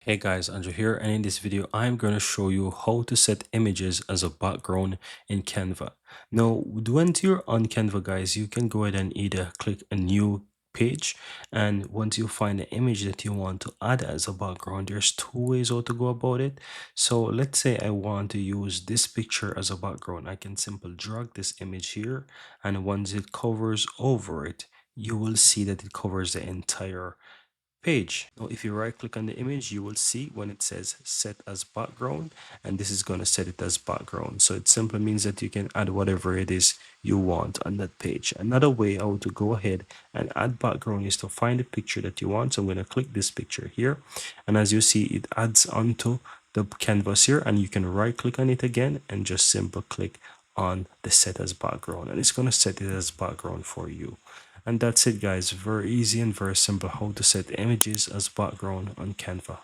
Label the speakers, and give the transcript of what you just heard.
Speaker 1: Hey guys, Andrew here, and in this video I'm going to show you how to set images as a background in Canva. Now, once you're on Canva, guys, you can go ahead and either click a new page, and once you find the image that you want to add as a background, there's two ways how to go about it. So let's say I want to use this picture as a background. I can simply drag this image here, and once it covers over it, you will see that it covers the entire page. Now, if you right click on the image, you will see when it says set as background, and this is going to set it as background. So it simply means that you can add whatever it is you want on that page. Another way how to go ahead and add background is to find the picture that you want. So I'm going to click this picture here, and as you see, it adds onto the canvas here, and you can right click on it again and just simply click on the set as background, and it's going to set it as background for you. And that's it, guys. Very easy and very simple how to set images as background on Canva.